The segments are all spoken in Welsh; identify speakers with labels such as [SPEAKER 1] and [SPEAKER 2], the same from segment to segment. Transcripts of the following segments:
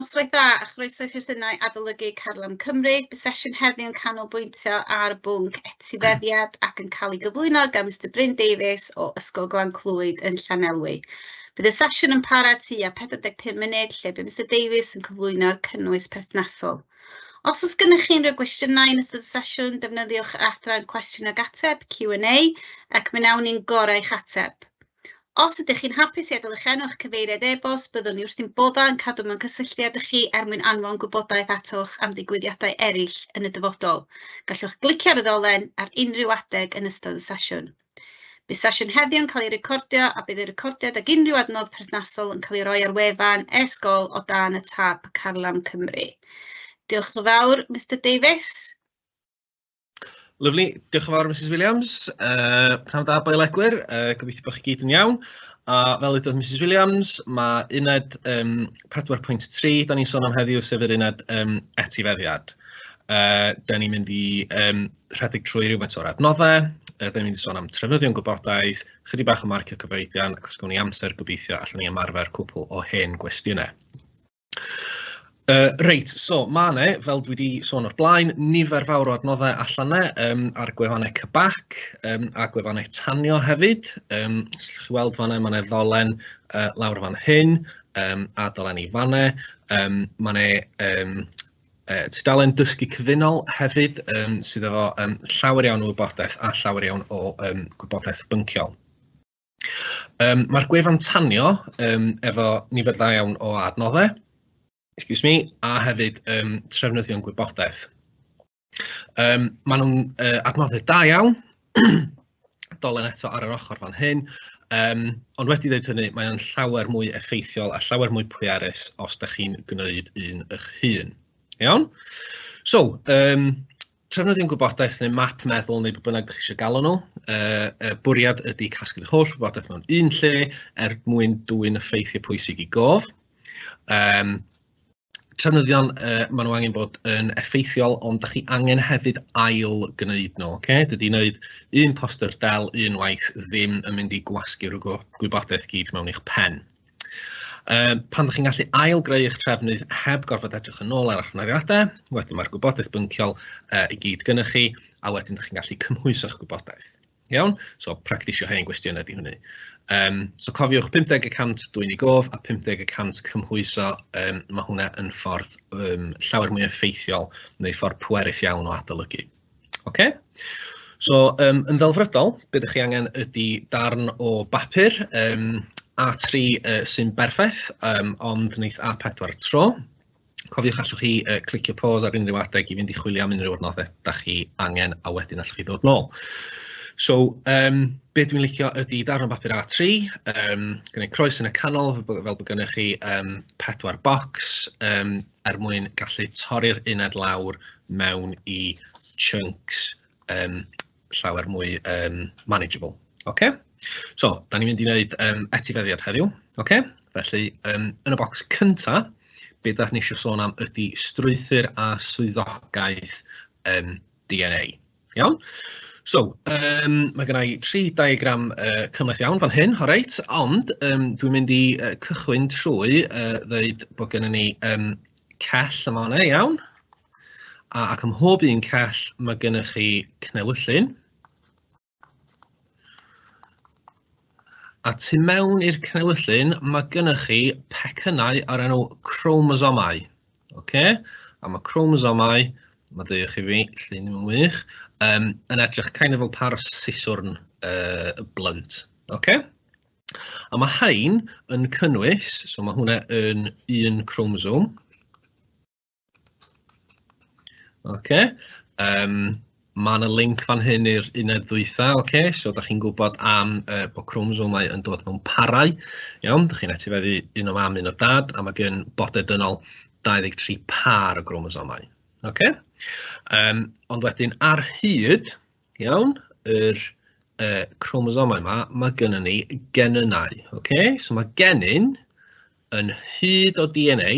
[SPEAKER 1] Noswaith dda a chroeso i'r sesiynau adolygu Carlam Cymru. Bydd sesiwn heddiw yn canolbwyntio ar bwnc etifeddiad ac yn cael ei gyflwyno gan Mr Bryn Davies o Ysgol Glan Clwyd yn Llanelwy. Bydd y sesiwn yn para tua 45 munud lle bydd Mr Davies yn cyflwyno'r cynnwys perthnasol. Os oes gennych chi unrhyw gwestiynau yn ystod y sesiwn, defnyddiwch yr adran cwestiwn ag ateb Q&A ac mi wnawn ni'n gorau eich ateb. Os ydych chi'n hapus i adael eich enw'ch cyfeiriad e-bost, byddwn ni wrthi'n bodda'n cadw mewn cysylltiad â chi er mwyn anfon gwybodaeth atoch am ddigwyddiadau eraill yn y dyfodol. Gallwch glicio ar y ddolen ar unrhyw adeg yn ystod y sesiwn. Bydd sesiwn heddiw yn cael ei recordio a bydd y recordiad ag unrhyw adnodd perthnasol yn cael ei roi ar wefan e-sgol o dan y tab Carlam Cymru. Diolch yn fawr, Mr Davies.
[SPEAKER 2] Lyfli, diolch yn fawr Mrs Williams. Pnawn da biolegwyr, gobeithio bod chi gyd yn iawn. A fel ydodd Mrs Williams, mae uned 4.3 da ni'n sôn am heddiw sef yr uned etifeddiad. Da ni'n mynd i rhedeg trwy rhywbeth o'r adnoddau, da ni'n mynd i sôn am trefnyddio'n gwybodaeth, chydig bach o marcio cyfoedion, ac os gawn ni amser gobeithio allan ni ymarfer cwpl o hen gwestiynau. Reit, so mae yna, fel dwi wedi sôn o'r blaen, nifer fawr o adnoddau allan ar gwefannau cybac a gwefannau tanio hefyd. Os chi weld fan'na, mae yna ddolen lawr fan hyn a dolen i fan'na. Mae yna tudalen dysgu cyfunol hefyd sydd efo llawer iawn o wybodaeth a llawer iawn o gwybodaeth bynciol. Mae'r gwefan tanio efo nifer dda iawn o adnoddau. Excuse me, a hefyd trefnyddio'n gwybodaeth. Maen nhw'n adnoddau da iawn, dolen eto ar yr ochr fan hyn, ond wedi dweud hynny, mae'n llawer mwy effeithiol a llawer mwy pwerus os da chi'n gwneud un eich hun. Iawn? So, trefnyddio'n gwybodaeth neu map meddwl neu bynnag ydych chi eisiau galw nhw. Bwriad ydy casglu'r holl gwybodaeth mewn un lle mwyn dwyn effeithiau pwysig I gof. Trefnyddion maen nhw angen bod yn effeithiol, ond da chi angen hefyd ail gwneud nhw. Dydy wneud un poster del, un waith ddim yn mynd I gwasgu'r gwybodaeth gyd mewn i'ch pen. Pan da chi'n gallu ail greu eich trefnydd heb gorfod edrych yn ôl ar eich noddiadau, wedyn mae'r gwybodaeth bynciol I gyd gynnwch chi, a wedyn da chi'n gallu cymhwyso'ch gwybodaeth. Iawn? So, practisio hen gwestiynau ydy hynny. So, cofiwch 50% dwyn I gof a 50% cymhwyso, mae hwnna yn ffordd llawer mwy effeithiol neu ffordd pwerus iawn o adolygu. So, yn ddelfrydol, beth ydych chi angen ydy darn o bapur A3 sy'n berffaith, ond wneith A4 tro. Cofiwch allwch chi clicio pause ar unrhyw adeg I fynd I chwilio am unrhyw adnoddau da chi angen a wedyn allwch chi ddod nôl. So, beth dwi'n licio ydy darn o bapur A3, gwneud croes yn y canol fel bod gennych chi 4 bocs mwyn gallu torri'r uned lawr mewn I chunks llawer mwy manageable. So, da ni'n mynd I wneud etifeddiad heddiw. Felly, yn y bocs cyntaf, beth da ni eisiau sôn am ydy strwythur a swyddogaeth DNA. Iawn? So, mae gen I 3 diagram cymhleth iawn fan hyn, reit, ond dwi'n mynd I cychwyn trwy ddeud bod gennym ni cell yma hwnna, iawn, ac ym mhob un cell mae gennych chi cnewyllyn, a tu mewn i'r cnewyllyn mae gennych chi pecynnau ar enw chromosomau, a mae chromosomau, mae ddeuwch I fi, llun yn wych, yn edrych kind of fel par siswrn blunt. A mae hein yn cynnwys, so mae hwnna yn un chromosome. Mae yna link fan hyn i'r uned ddwytha, so da chi'n gwybod am bod chromosomau yn dod mewn parau. Iawn, da chi'n etifeddu un o mam, un o dad, a mae gen bodau dynol 23 par o chromosomau. Ond wedyn ar hyd, iawn, yr chromosomau yma, mae gennym ni genynau. So mae genyn yn hyd o DNA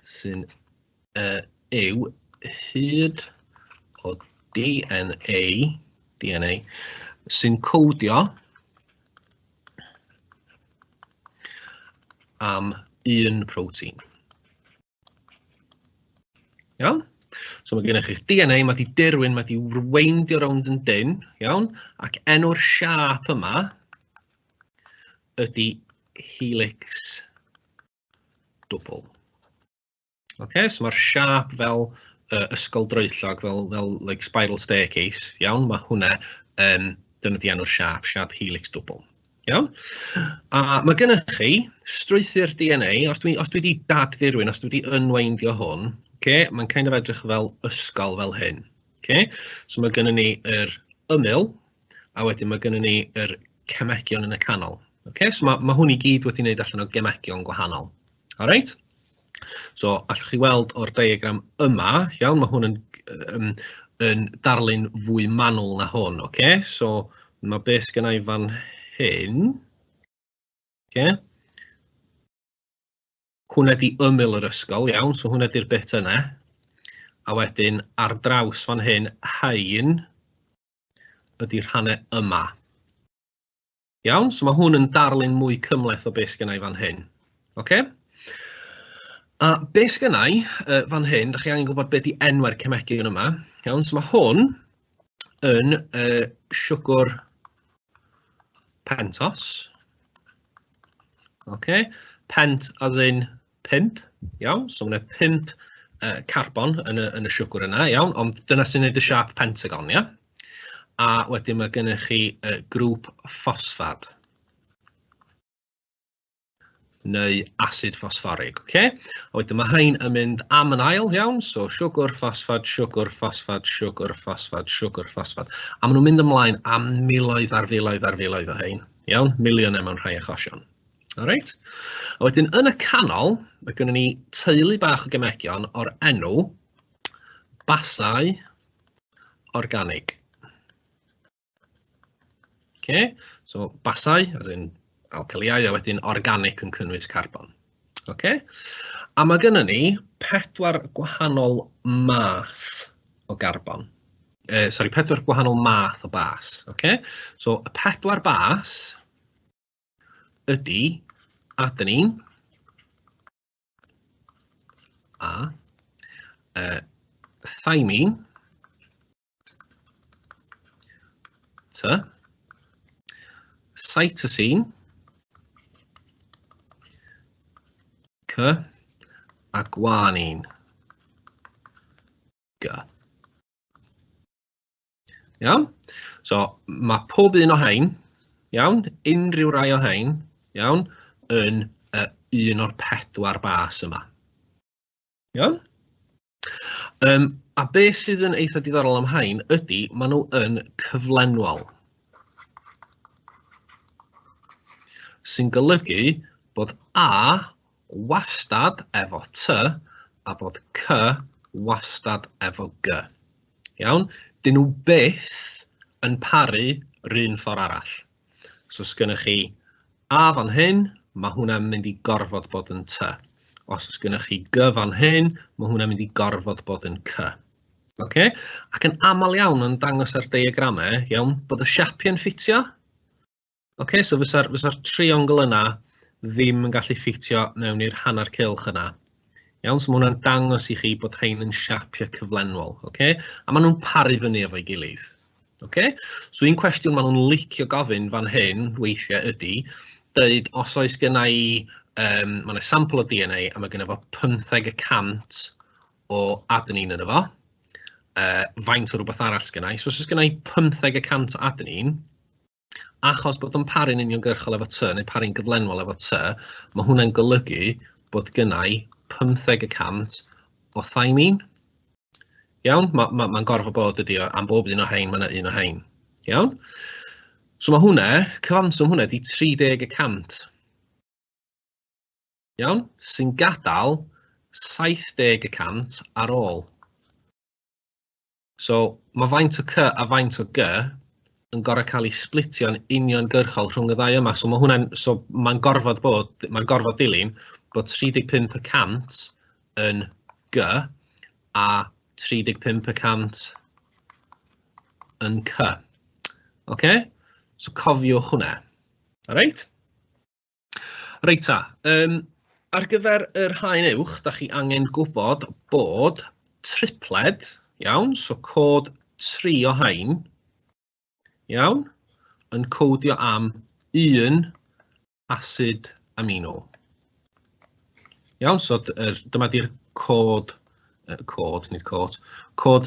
[SPEAKER 2] sy'n yw hyd o DNA sy'n codio am un protein. Iawn? So mae gennych chi'r DNA, mae di dirwyn, mae di rweindio rownd yn dyn, iawn? Ac enw'r siap yma ydy helix double. Okay, so mae'r siap fel ysgol droellog, fel like spiral staircase, iawn? Mae hwnna, dyna di enw'r siap helix double. Iawn? A mae gennych chi strwythur DNA, os dwi wedi daddirwyn, os dwi wedi ynweindio hwn, okay, mae'n kind of edrych fel ysgol fel hyn. Okay? So mae gennym ni yr ymyl, a wedyn mae gennym ni yr cemegion yn y canol. Okay? So mae hwn i gyd wedi wneud allan o gemegion gwahanol. Alright? So allwch chi weld o'r diagram yma, iawn, mae hwn yn darlun fwy manwl na hwn. Okay? So mae beth gennau fan hyn. Okay? Hwna di ymyl yr ysgol, iawn, so hwna di'r bit yna. A wedyn ar draws fan hyn, hain ydy'r rhannau yma. Iawn, so mae hwn yn darlun mwy cymhleth o beth gennau fan hyn. Okay? A beth gennau fan hyn, da chi angen gwybod beth i enwau'r cemegion yma. Iawn, so mae hwn yn siwgr pentos. Okay? Pent as in 5, iawn, so mae 5 carbon yn y siwgr yna, iawn, ond dyna sy'n neud y siap pentagon, ia? A wedyn mae gennych chi grŵp ffosfad, neu acid ffosfforig, okay? A wedyn mae hein yn mynd am yn ail, iawn, so siwgr ffosfad, siwgr ffosfad, siwgr ffosfad, siwgr ffosfad. A maen nhw'n mynd ymlaen am miloedd ar filoedd ar filoedd o hein, iawn, miliynau mewn rhai achosion. Alright. A wedyn yn y canol, mae gennym ni teulu bach o gemegion o'r enw basau organig. Okay. So basau, as in alkaliau, a wedyn organic yn cynnwys carbon. Okay. A mae gennym ni 4 gwahanol math o carbon. 4 gwahanol math o bas. Okay. So y 4 bas ydy adenine a thymine T, cytosine C a guanine G. Iawn? So mae pob un o hein, iawn, unrhyw rai o hein, iawn, yn un o'r 4 bas yma. Iawn? A beth sydd yn eitha diddorol am hein ydy, maen nhw yn cyflenwol. Sy'n golygu bod A wastad efo T a bod C wastad efo G. Iawn? Dyn nhw byth yn paru yr un ffordd arall. So sgynnych chi A fan hyn, mae hwnna'n mynd i gorfod bod yn T. Os oes gennych chi G fan hyn, mae hwnna'n mynd i gorfod bod yn C. Okay? Ac yn aml iawn yn dangos ar diagramau, iawn, bod y siapiau'n ffitio. Okay? So fysa'r triongl yna ddim yn gallu ffitio mewn i'r hanner cylch yna. Iawn, so mae hwnna'n dangos i chi bod hein yn siapiau cyflenwol. Okay? A maen nhw'n paru fyny efo'i gilydd. Okay? So un cwestiwn maen nhw'n licio gofyn fan hyn weithiau ydy, dweud os oes gennau mae'n sampl o DNA a mae gennau fo 15% o adenine yn efo, faint o rhywbeth arall gennau. So os oes gennau 15% o adenine, achos bod yn paru'n uniongyrchol efo T, neu paru'n gyflenwol efo T, mae hwnna'n golygu bod gennau 15% o thymine. Iawn, mae'n gorfod bod ydi am bob un o hein, mae'n un o hein. Iawn? So mae hwnna, cyfanswm hwnna di 30%. Iawn? Sy'n gadael 70% ar ôl. So mae faint o C a faint o G yn gorfod cael ei splitio'n uniongyrchol rhwng y ddau yma. So mae'n gorfod dilyn bod 35% yn G a 35% yn C. Okay? So cofiwch hwnna. Alright? Reit ta. ar gyfer yr haen uwch, da chi angen gwybod bod tripled, iawn, so cod 3 o haen, iawn, yn codio am 1 acid amino. Iawn, so dyma di'r cod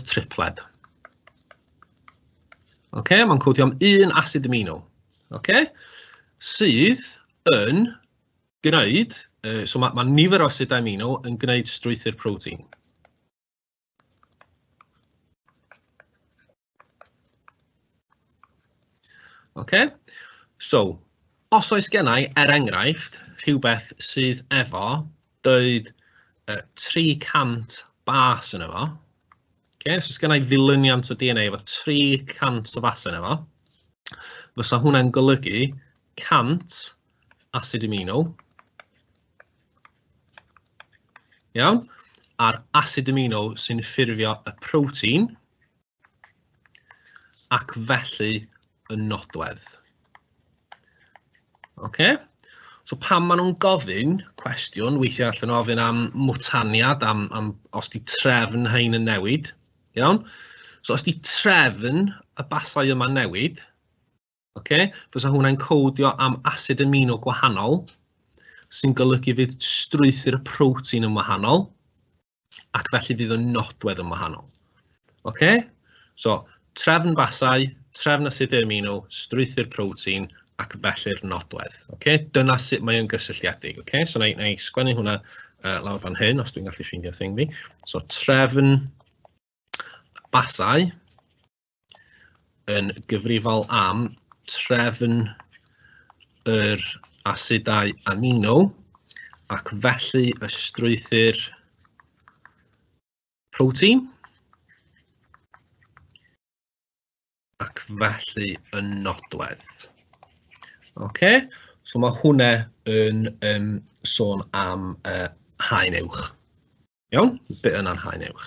[SPEAKER 2] tripled. Okay, mae'n codio am 1 acid amino. Okay? Sydd yn gwneud, so mae nifer o acid amino yn gwneud strwythur protein. Okay? So, os oes gennau, enghraifft, rhywbeth sydd efo dweud 300 bas yn efo. Okay? So, os gennau ddilyniant o DNA efo 300 o bas yn efo, fysa hwnna'n golygu 100 acid amino. Iawn? A'r acid amino sy'n ffurfio y protein ac felly y nodwedd. Okay? So pan maen nhw'n gofyn cwestiwn, weithiau allan o ofyn am mwtaniad, am os di trefn hein yn newid. Iawn? So os di trefn y basau yma newid, okay, fysa hwnna'n codio am acid amino gwahanol, sy'n golygu fydd strwythur y protein yn wahanol, ac felly fydd y nodwedd yn wahanol. Okay? So, trefn basau, trefn acid amino, strwythur protein, ac felly'r nodwedd. Okay? Dyna sut mae o'n gysylltiedig. Okay? So, na i sgwennu hwnna lawr fan hyn, os dwi'n gallu ffeindio thing fi. So, trefn basau yn gyfrifol am trefn yr asidau amino ac felly y strwythur protein ac felly y nodwedd. Okay? So mae hwnna yn sôn am haen uwch. Iawn? Bit yna'n haen uwch.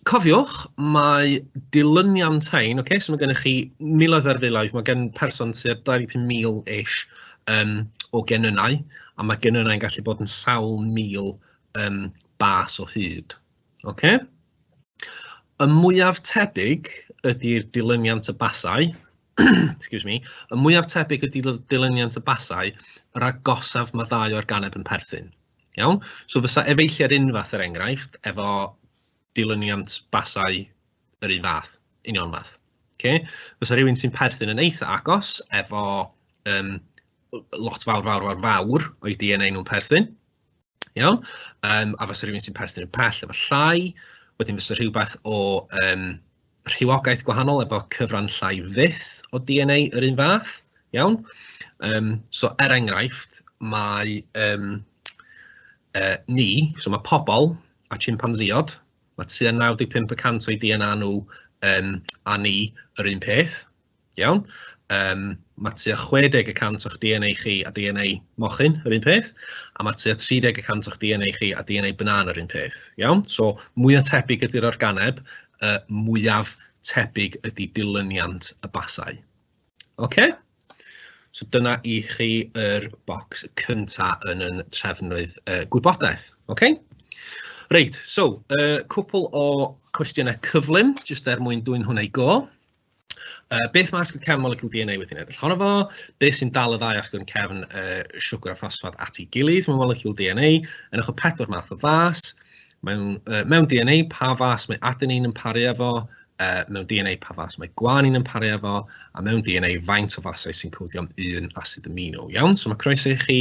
[SPEAKER 2] Cofiwch, mae dilyniant haen, okay? So mae gennych chi miloedd ar filoedd, mae gen person sy'n 25,000 ish o genynau, a mae genynau'n gallu bod yn sawl mil bas o hyd. Okay? Y mwyaf tebyg ydy'r dilyniant y basau, excuse me, y mwyaf tebyg ydy'r dilyniant y basau, yr agosaf mae ddau organeb yn perthyn. Iawn? So fysa efeilliad unfath yr enghraifft efo dilyniant basau yr un fath, union fath. Okay? Fysa rhywun sy'n perthyn yn eitha agos efo lot fawr o'i DNA nhw'n perthyn. Iawn? A fysa rhywun sy'n perthyn yn pell efo llai, wedyn fysa rhywbeth o rhywogaeth gwahanol efo cyfran llai fyth o DNA yr un fath. Iawn? So enghraifft, mae ni, so mae pobl a chimpanzeod, mae tua 95% o'i DNA nhw a ni yr un peth. Iawn? Mae tua 60% o'ch DNA chi a DNA mochyn yr un peth, a mae tua 30% o'ch DNA chi a DNA banan yr un peth. Iawn? So, mwyaf tebyg ydy'r organeb, mwyaf tebyg ydy dilyniant y basau. Okay? So, dyna i chi yr bocs cyntaf yn y trefnydd gwybodaeth. Okay? Reit, so, cwpl o cwestiynau cyflym, jyst mwyn dwy'n hwnna i go. Beth mae asgwrn molecule DNA wedi'n edrych honno fo? Beth sy'n dal y ddau asgwrn cefn siwgr a ffosfat at ei gilydd mewn molecule DNA? Yn ochr 4 math o fas. Mewn DNA, pa fas mae adenine yn paru efo? Mewn DNA, pa fas mae guanine yn paru efo? A mewn DNA, faint o fasau sy'n codio am 1 acid amino. Iawn, so mae croeso i chi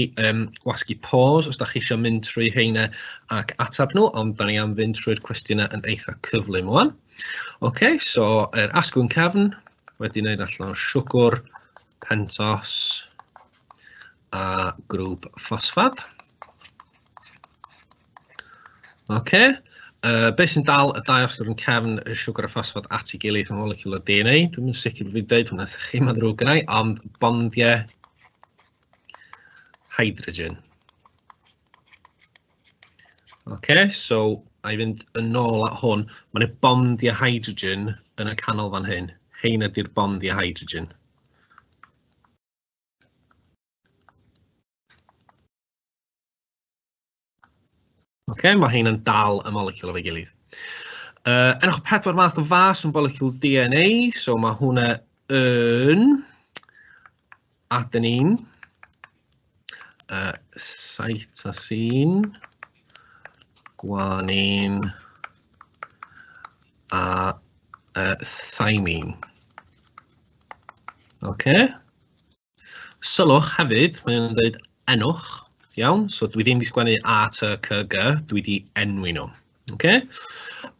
[SPEAKER 2] wasgu pause os da chi eisiau mynd trwy heina ac atab nhw, ond da ni am fynd trwy'r cwestiynau yn eitha cyflym wan. Okay, so yr asgwrn cefn wedi wneud allan o'r siwgr, pentos a grŵp ffosfat. Okay. Beth sy'n dal y dau asgwrn cefn y siwgr a ffosfat at ei gilydd yn molecule o DNA? Dwi'n mynd sicr bod fi'n dweud hwnna chi mae'n ddrwg gynnau, ond bondiau hydrogen. Okay, so a i fynd yn ôl at hwn, mae'n y bondiau hydrogen yn y canol fan hyn. Hein ydy'r bondiau hydrogen. Okay, mae hyn yn dal y moleciwl efo'i gilydd. Enwch 4 math o fas yn moleciwl DNA, so mae hwnna yn adenine, cytosine, guanine a thymine. Okay. Sylwch hefyd, mae'n dweud enwch, iawn, so dwi ddim wedi sgwennu A, T, C, G, dwi wedi enwi nhw. Okay.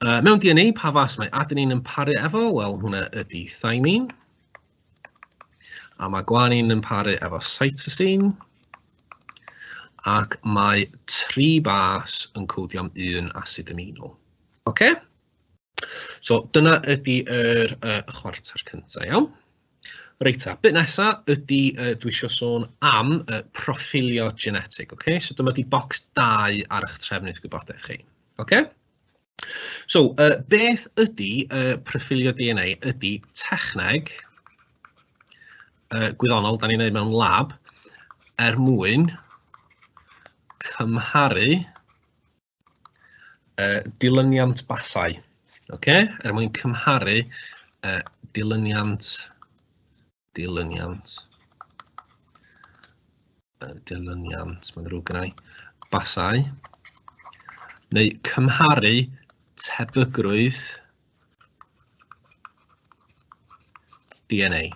[SPEAKER 2] Mewn DNA, pa fas mae adenine yn paru efo? Wel, hwnna ydy thymine. A mae guanine yn paru efo cytosine. Ac mae 3 bas yn codio am 1 acid amino. Okay. So, dyna ydy yr chwarter cyntaf, iawn. Reit, bit nesaf ydy, dwi eisiau sôn am proffilio genetig. Okay? So, dyma ydy bocs 2 ar eich trefnydd gwybodaeth chi. Okay? So, beth ydy proffilio DNA? Ydy techneg gwyddonol, da ni'n neud mewn lab, mwyn cymharu dilyniant basau. Okay? Mwyn cymharu dilyniant, mae'n ddrwg gynna i, basau, neu cymharu tebygrwydd DNA.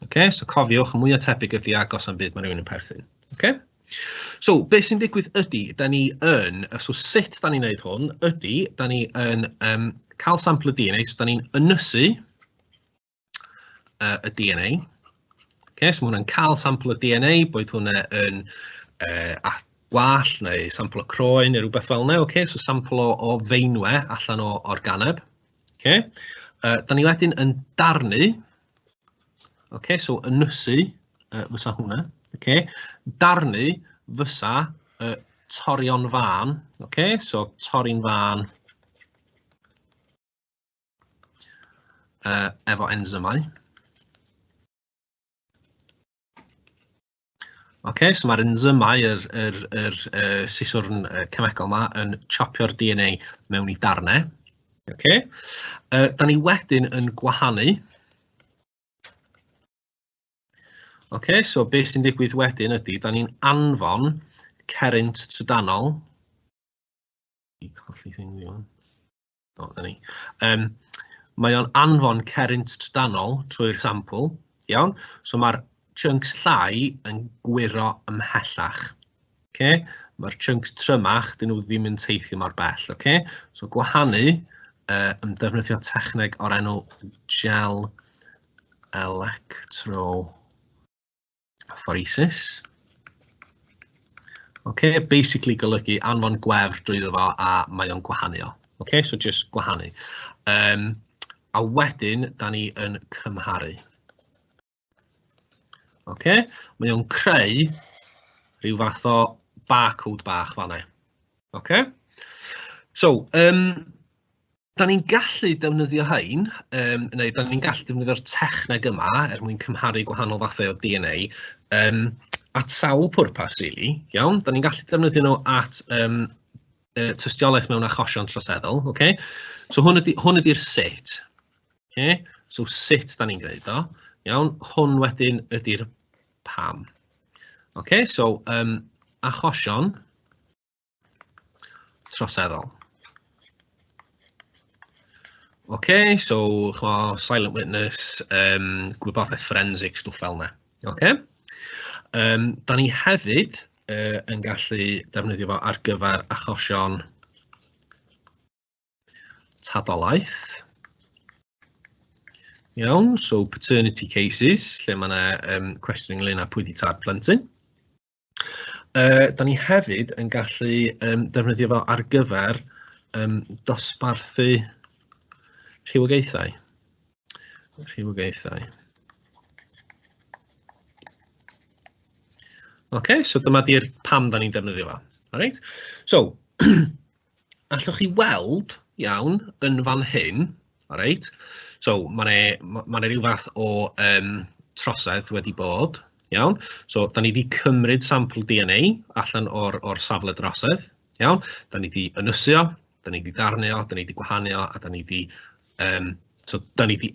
[SPEAKER 2] Okay? So cofiwch, mwy o tebyg ydy agos am byd mae rhywun yn perthyn. Okay? So, beth sy'n digwydd ydy, da ni yn, so sut da ni'n neud hwn, ydy, da ni yn cael sampl o DNA, so da ni'n ynysu y DNA. Okay, so mae hwnna'n cael sampl o DNA, boed hwnna yn gwall neu sampl o croen neu rhywbeth fel yna. Okay, so sampl o feinwe allan o organeb. Okay. Da ni wedyn yn darnu. Okay, so ynysu fysa hwnna. Okay. Darnu fysa torion fan. Okay, so tori'n fan efo enzymau. Okay, so mae'r enzymau, yr siswrn cemegol yma yn chopio'r DNA mewn I darnau. Okay. Da ni wedyn yn gwahanu. Okay, so beth sy'n digwydd wedyn ydy, da ni'n anfon cerrynt trydanol. Mae o'n anfon cerrynt trydanol trwy'r sampl. Iawn? So mae'r chunks llai yn gwiro ymhellach. Okay? Mae'r chunks trymach, dyn nhw ddim yn teithio mor bell. Okay? So gwahanu yn defnyddio techneg o'r enw gel electrophoresis. Okay? Basically golygu anfon gwefr drwyddo fo a mae o'n gwahanu o. Okay? So just gwahanu. A wedyn, da ni yn cymharu. Okay? Mae o'n creu rhyw fath o barcode bach fan'na. Okay? So, da ni'n gallu defnyddio hein, neu da ni'n gallu defnyddio'r techneg yma mwyn cymharu gwahanol fathau o DNA at sawl pwrpas, really. Iawn? Da ni'n gallu defnyddio nhw at tystiolaeth mewn achosion troseddol. Okay? So, hwn ydy'r sut. Okay? So, sut da ni'n gwneud o. Iawn? Hwn wedyn ydy'r pam. Okay, so achosion troseddol. Okay, so silent witness, gwybodaeth forensic, stwff fel yna. Okay. Da ni hefyd yn gallu defnyddio fo ar gyfer achosion tadolaeth. Iawn, so paternity cases, lle mae yna cwestiwn ynglyn â pwy 'di tad plentyn. Da ni hefyd yn gallu defnyddio fo ar gyfer dosbarthu rhywogaethau. Okay, so dyma di'r pam da ni'n defnyddio fo. Alright? So, allwch chi weld, iawn, yn fan hyn, alright? So, mae rhyw fath o trosedd wedi bod, iawn. So, da ni wedi cymryd sampl DNA allan o'r safle drosedd, Iawn? Da ni wedi ynysio, da ni wedi darnio, da ni wedi gwahanio, a da ni wedi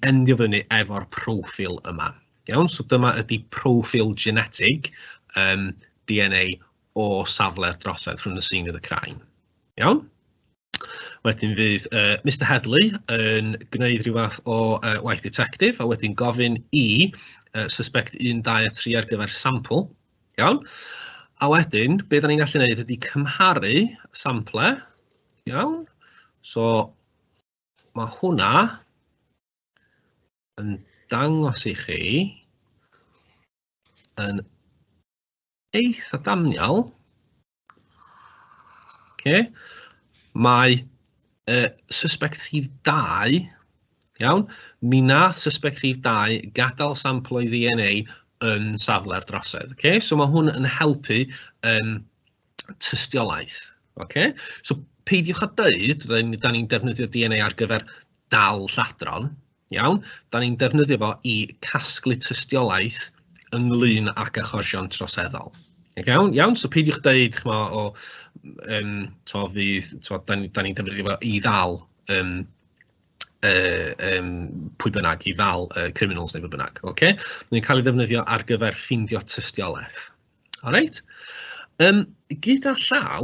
[SPEAKER 2] endio fyny efo'r profil yma. Iawn? So dyma ydy profil genetig DNA o safle'r drosedd from the scene of the crime. Iawn? Wedyn fydd Mr Heddley yn gwneud rhyw fath o waith detective a wedyn gofyn I suspect 1, 2 a 3 ar gyfer sampl. Iawn? A wedyn, be da ni'n gallu gwneud ydy cymharu sample. Iawn? So, mae hwnna yn dangos I chi yn eitha damniol. Okay. Mae suspect rhif 2, iawn, mi nath suspect rhif 2 gadael sampl o'i DNA yn safle'r drosedd. Okay? So mae hwn yn helpu tystiolaeth. Okay? So peidiwch â dweud, da ni'n defnyddio DNA ar gyfer dal lladron, iawn, da ni'n defnyddio fo I casglu tystiolaeth ynglyn ag achosion troseddol. Iawn, so peidiwch dweud da ni'n defnyddio fo I ddal pwy bynnag, I ddal criminals neu pwy bynnag. Okay? Ni'n cael ei ddefnyddio ar gyfer ffindio tystiolaeth. Alright? Gyda llaw,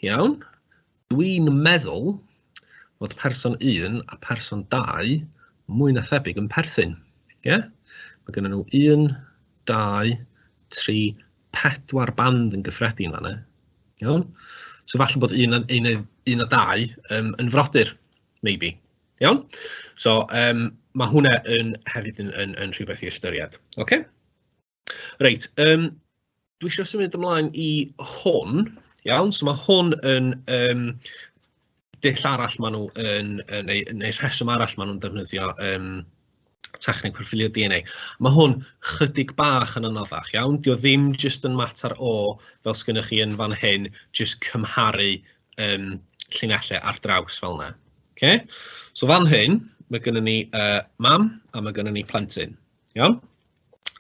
[SPEAKER 2] iawn, dwi'n meddwl fod person 1 a person 2 mwy na thebyg yn perthyn. Yeah? Mae gennyn nhw 1, 2, 3, 4 band yn gyffredin fan'na. Iawn? So falle bod 1 a 2 yn frodyr, maybe. Iawn? So mae hwnna hefyd yn rhywbeth I ystyried. Okay? Reit, dwi eisiau symud ymlaen I hwn. Iawn? So mae hwn yn dull arall maen nhw neu rheswm arall maen nhw'n defnyddio techneg perfilio DNA. Mae hwn chydig bach yn anoddach, iawn? Dio ddim just yn mater o, fel sgynnych chi yn fan hyn, just cymharu llinellau ar draws fel yna. Okay? So fan hyn, mae gynnon ni mam a mae gynnon ni plentyn. Iawn?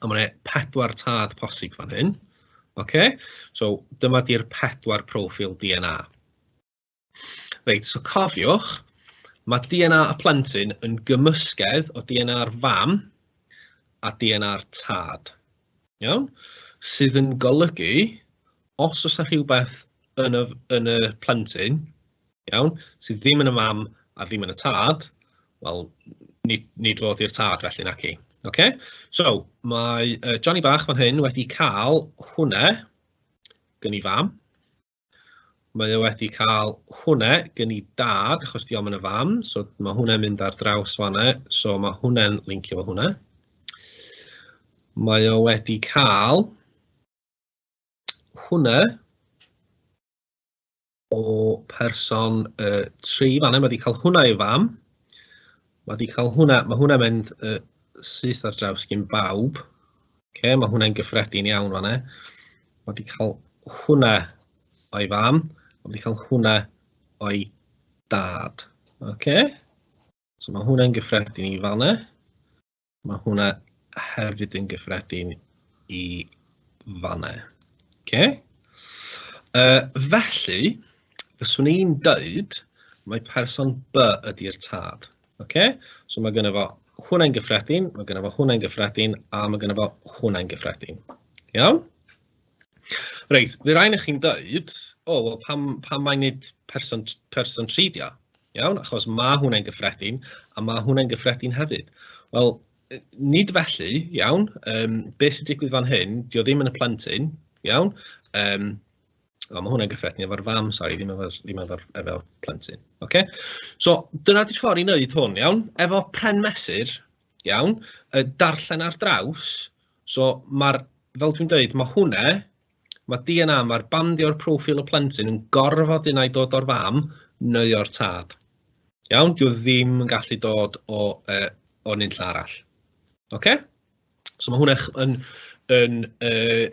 [SPEAKER 2] A mae 4 tad posib fan hyn. Okay? So dyma di'r 4 profil DNA. Reit, so cofiwch, mae DNA y plentyn yn gymysgedd o DNA'r fam a DNA'r tad. Iawn? Sydd yn golygu, os oes rhywbeth yn y plentyn, iawn, sydd ddim yn y mam a ddim yn y tad, wel, nid fod i'r tad felly nac I. Okay? So, mae Johnny bach fan hyn wedi cael hwnna gen I fam. Mae o wedi cael hwnna gen I dad, achos diom yn y fam, so mae hwnna'n mynd ar draws fan'na, so mae hwnna'n lincio fo hwnna. Mae o wedi cael hwnna o person 3 fan'na, mae wedi cael hwnna I fam. Mae wedi cael hwnna, mae hwnna'n mynd syth ar draws gyn bawb. Okay, mae hwnna'n gyffredin iawn fan'na. Mae wedi cael hwnna o'i fam. Mae wedi cael hwnna o'i dad. Okay? So mae hwnna'n gyffredin I fan'na. Mae hwnna hefyd yn gyffredin I fan'na. Okay? Felly, fyswn i'n dweud, mae person B ydy'r tad. Okay? So mae gynno fo hwnna'n gyffredin, mae gynno fo hwnna'n gyffredin, a mae gynno fo hwnna'n gyffredin. Iawn? Reit, fe rhaid I chi'n dweud, wel, pam mae nid person 3 dio? Iawn, achos mae hwnna'n gyffredin, a mae hwnna'n gyffredin hefyd. Wel, nid felly, iawn, beth sy'n digwydd fan hyn, dio ddim yn y plentyn, iawn, mae hwnna'n gyffredin efo'r fam, sori, ddim efo'r plentyn. Okay? So, dyna di'r ffordd I wneud hwn, iawn, efo pren mesur, iawn, darllen ar draws, so fel dwi'n dweud, mae hwnna, mae DNA, mae'r bandio'r profil y plentyn yn gorfod unai dod o'r fam neu o'r tad. Iawn, dio ddim yn gallu dod o nunlla arall. Okay? So mae hwnna yn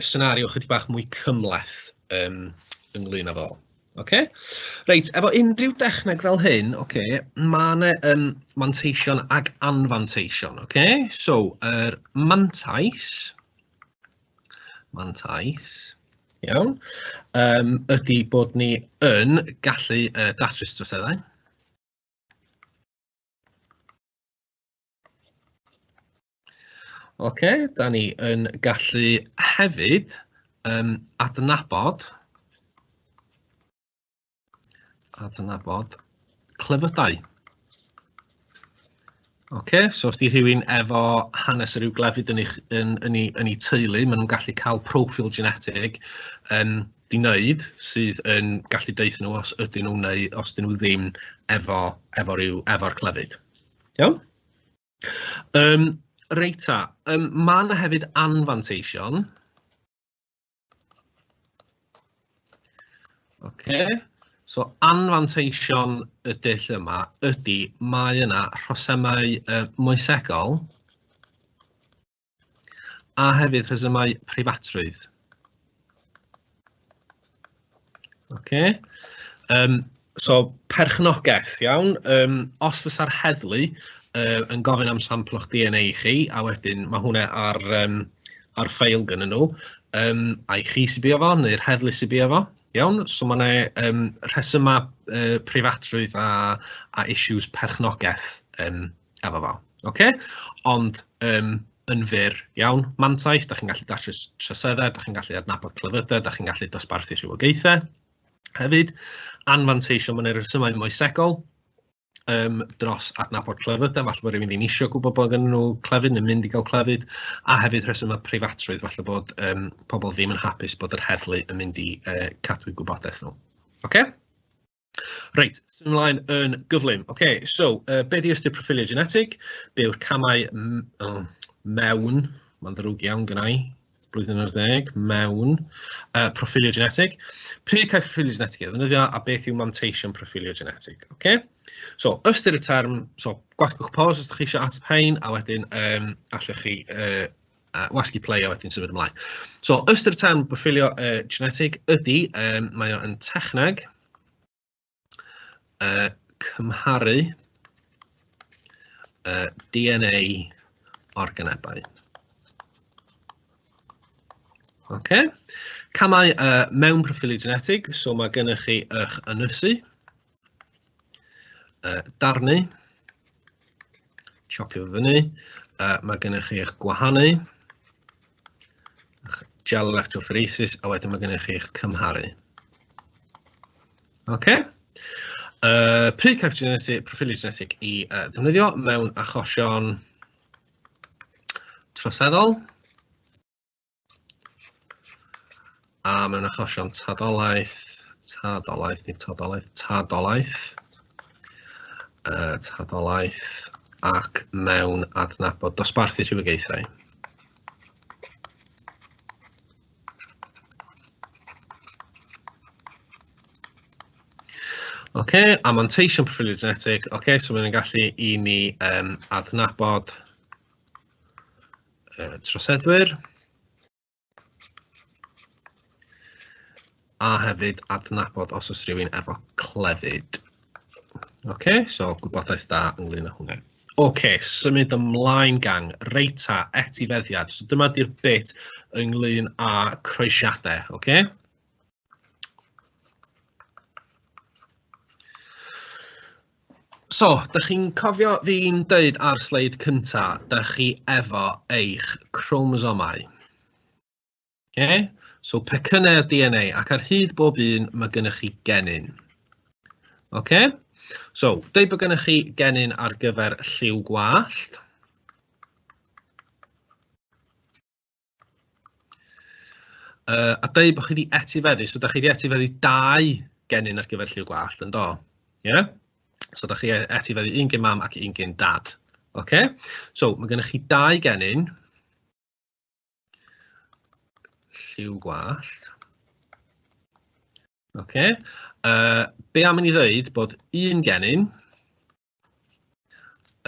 [SPEAKER 2] senario chydig bach mwy cymleth ynglyn â fo. Okay? Reit, efo unrhyw dechneg fel hyn, okay, mae yna manteision ag anfanteision. Okay? So, mantais, iawn, ydy bod ni yn gallu datrys troseddau. Da ni yn gallu hefyd adnabod clefydau. So os di rhywun efo hanes ryw glefyd yn ei teulu, maen nhw'n gallu cael profil genetig di wneud sydd yn gallu deithio nhw os ydyn nhw neu os dyn nhw ddim efo'r clefyd. Iawn? Reita, mae yna hefyd anfanteision. So anfanteision y dull yma ydy mae yna rhosemau moesegol a hefyd rhesymau preifatrwydd. So perchnogaeth, iawn. Os fysa'r heddlu yn gofyn am samplo'ch DNA i chi, a wedyn mae hwnna ar ffeil gyda nhw, a'i chi sy'n bio fo, neu'r heddlu sy'n bio fo. Iawn, so mae yna rhesymau preifatrwydd a issues perchnogaeth efo fo. Ond yn fyr, iawn, mantais, da chi'n gallu datrys troseddau, da chi'n gallu adnabod clefydau, da chi'n gallu dosbarthu rhywogaethau. Hefyd, anfanteision mae'n rhesymau moesegol dros adnabod clefydau, falle bod rhywun ddim eisiau gwybod bod gen nhw clefyd neu mynd i gael clefyd, a hefyd rhesymau preifatrwydd, falle bod pobl ddim yn hapus bod yr heddlu yn mynd i cadw gwybodaeth nhw. Reit, sy'n ymlaen yn gyflym. So, be di ystyr proffilio genetig? Be yw'r camau mewn, mae'n ddrwg iawn gyda i, blwyddyn ar 10, mewn proffilio genetig. Pryd cael proffilio genetig ddefnyddio a beth yw manteision proffilio genetig. So, ystyr y term, so gwasgwch pause os ydych chi eisiau ateb hein, a wedyn allwch chi wasgu play a wedyn symud ymlaen. So, ystyr y term proffilio genetig ydy, mae o'n techneg cymharu DNA organebau. Camau mewn proffilio genetig, so mae gennych chi eich ynysu, darnu, chopio fyny, mae gennych chi eich gwahanu, eich gel electrophoresis, a wedyn mae gennych chi eich cymharu. Pryd cael proffilio genetig i ddefnyddio mewn achosion troseddol, a mewn achosion tadolaeth, ac mewn adnabod dosbarthu rhywogaethau. A manteision proffilio genetig, so mae'n gallu i ni adnabod troseddwyr, a hefyd adnabod os oes rhywun efo clefyd. So gwybodaeth da ynglyn â hwnna. Symud ymlaen gang, reita, etifeddiad. So dyma di'r bit ynglyn â croesiadau, So, da chi'n cofio fi'n dweud ar sleid cynta, da chi efo eich chromosomau. So, pecynnau o DNA, ac ar hyd bob un mae gennych chi genyn. So, dweud bod gennych chi genyn ar gyfer lliw gwallt. A dweud bod chi wedi etifeddu, so da chi wedi etifeddu 2 genyn ar gyfer lliw gwallt, yndo? So, da chi etifeddu un gen mam ac un gen dad. So, mae gennych chi 2 genyn. Lliw gwallt. Be am i ni ddweud bod un genyn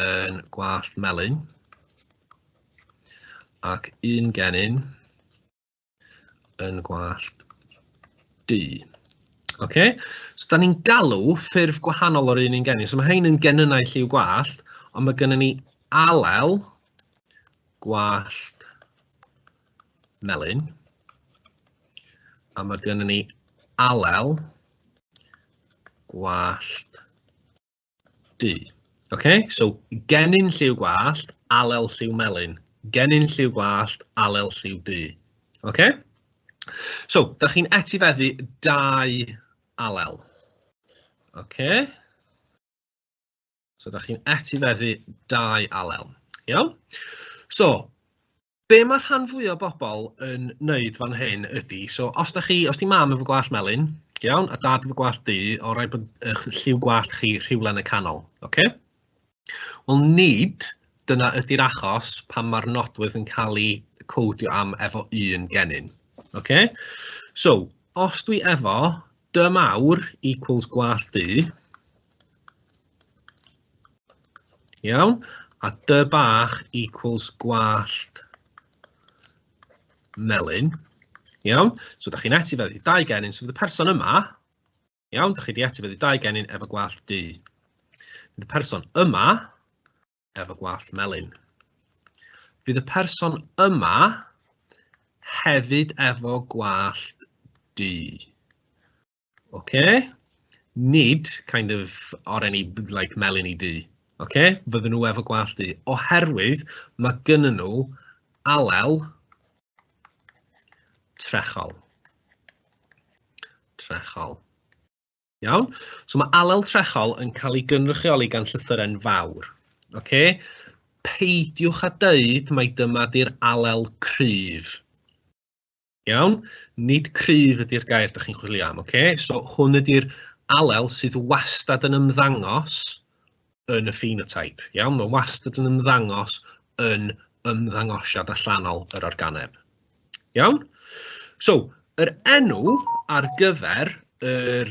[SPEAKER 2] yn gwallt melyn ac un genyn yn gwallt du. So da ni'n galw ffurf gwahanol o'r un genyn. So mae hein yn genynnau lliw gwallt, ond mae gennym ni alel gwallt melyn A mae gennym ni alel gwallt du. Okay? So, gennin lliw gwallt, alel lliw melyn. Gennin lliw gwallt, alel lliw du. Okay? So, da chi'n etifeddu 2 alel. Okay? So, da chi'n etifeddu 2 alel. Iawn? So, be mae'r rhan fwy o bobl yn wneud fan hyn ydy, so os di mam efo gwallt melyn, iawn, a dad efo gwallt du, o rai bod lliw gwallt chi rhywle yn y canol. Okay? Wel, nid dyna ydy'r achos pan mae'r nodwydd yn cael ei codio am efo 1 gennin. Okay? So, os dwi efo dy mawr equals gwallt du, iawn, a dy bach equals gwallt melyn, iawn, so da chi'n etifeddu 2 gennin, so fydd y person yma, iawn, da chi wedi etifeddu 2 gennin efo gwallt du. Fydd y person yma efo gwallt melyn. Fydd y person yma hefyd efo gwallt du. Okay? Nid kind of o'r enw like melyn i du. Okay? Fydden nhw efo gwallt du. Oherwydd mae gynnyn nhw alel trechol. Trechol. Iawn? So mae alel trechol yn cael ei gynrychioli gan llythyren fawr. Okay? Peidiwch a deud mai dyma di'r alel cryf. Iawn? Nid cryf ydy'r gair ydych chi'n chwilio am. Okay? So hwn ydy'r alel sydd wastad yn ymddangos yn y phenotype. Iawn? Mae wastad yn ymddangos yn ymddangosiad allanol yr organeb. Iawn? So, yr enw ar gyfer y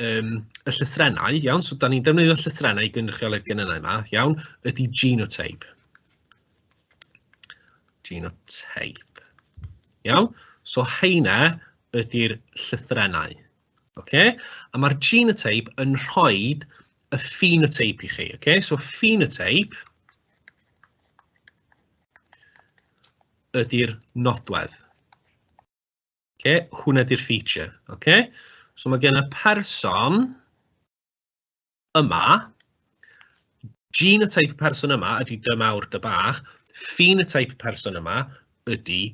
[SPEAKER 2] llythrenau, iawn, so da ni'n defnyddio llythrenau i gynrychioli'r gynnynau yma, iawn, ydy genotype. Genotype. Iawn, so heina ydy'r llythrenau. Okay? A mae'r genotype yn rhoi y phenotype i chi. Okay? So, phenotype ydy'r nodwedd. Okay? Hwna ydy'r feature. Okay? So mae gen y person yma, genotype y person yma ydy dy mawr dy bach, phenotype y person yma ydy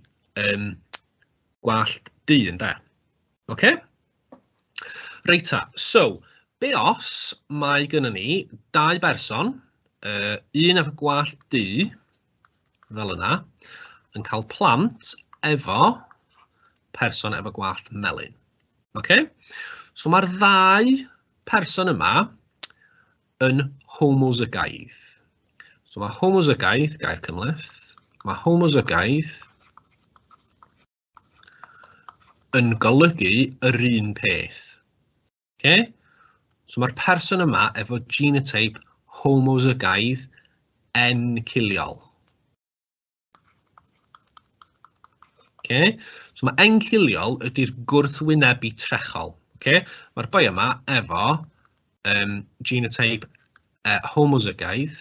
[SPEAKER 2] gwallt du ynde. Okay? Reita, so, be os mae gynnon ni 2 berson, un efo gwallt du, fel yna, yn cael plant efo person efo gwallt melyn. Okay? So mae'r 2 person yma yn homozygaidd. So mae homozygaidd, gair cymhleth, mae homozygaidd yn golygu yr un peth. Okay? So mae'r person yma efo genotype homozygaidd enciliol. Okay? So mae enciliol ydy'r gwrthwynebu trechol. Okay? Mae'r boi yma efo genotype homozygaidd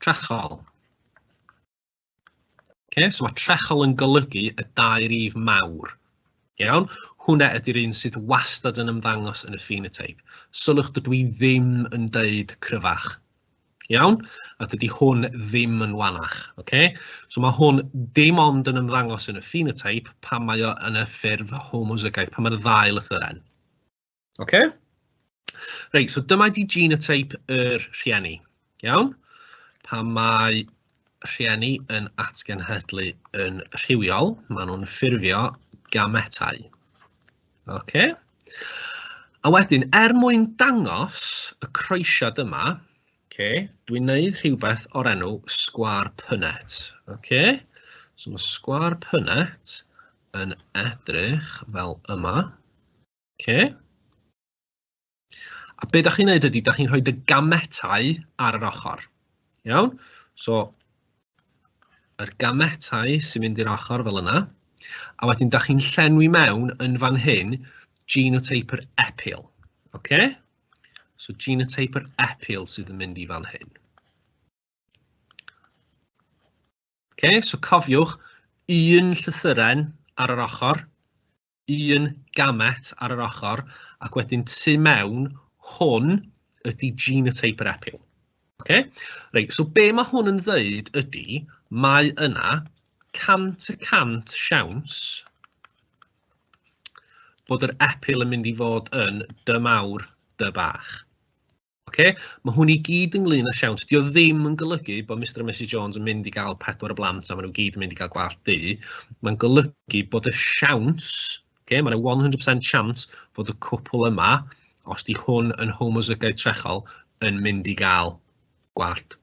[SPEAKER 2] trechol. Okay? So mae trechol yn golygu y 2 rif mawr. Iawn? Hwna ydy'r un sydd wastad yn ymddangos yn y phenotype. Sylwch dydw i ddim yn deud cryfach. Iawn? A dydy hwn ddim yn wanach. Okay? So mae hwn dim ond yn ymddangos yn y phenotype pan mae o yn y ffurf homozygaeth, pan mae'r 2 lythyren. Okay? Reit, so dyma di genotype yr rhieni. Iawn? Pan mae rhieni yn atgenhedlu yn rhywiol, maen nhw'n ffurfio gametau. Okay? A wedyn, mwyn dangos y croesiad yma, okay, dwi'n neud rhywbeth o'r enw sgwâr Punnett. Okay? So mae sgwâr Punnett yn edrych fel yma. Okay? A be da chi'n neud ydy, da chi'n rhoi y gametau ar yr ochr. Iawn? So, yr gametau sy'n mynd i'r ochr fel yna. A wedyn da chi'n llenwi mewn yn fan hyn genotype yr epil. Okay? So genotype yr epil sydd yn mynd i fan hyn. Okay? So cofiwch, un llythyren ar yr ochr, un gamet ar yr ochr, ac wedyn tu mewn, hwn ydy genotype yr epil. Okay? Reit, so be mae hwn yn ddeud ydy, mae yna 100% siawns bod yr epil yn mynd i fod yn dy mawr, dy bach. Okay? Mae hwn i gyd ynglyn â siawns. Dio ddim yn golygu bod Mr a Mrs Jones yn mynd i gael 4 o blant a maen nhw gyd yn mynd i gael gwallt du. Mae'n golygu bod y siawns, okay, mae'n 100% siawns bod y cwpl yma, os di hwn yn homozygoid trechol, yn mynd i gael gwallt